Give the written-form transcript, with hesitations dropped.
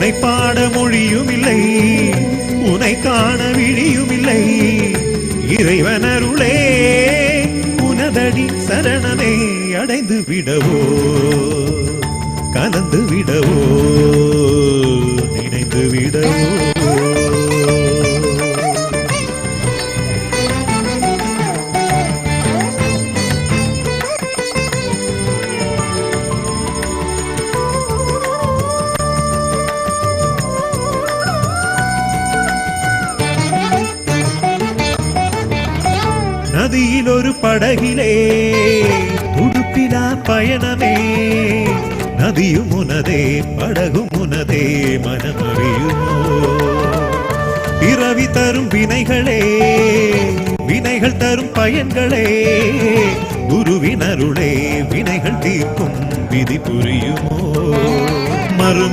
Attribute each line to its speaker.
Speaker 1: உனை பாட மொழியும் இல்லை, உனை காண விழியும் இல்லை. இறைவனருளே உனதடி சரணமே அடைந்து விடவோ, கலந்து விடவோ, நினைந்து விடவோ. நதியில் ஒரு படகிலே துடுப்பிலா பயணமே. நதியும் உனதே படகும் உனதே மனமறியுமோ. பிறவி தரும் வினைகளே, வினைகள் தரும் பயன்களே. குருவினருளே வினைகள் தீர்க்கும் விதி புரியுமோ. மறு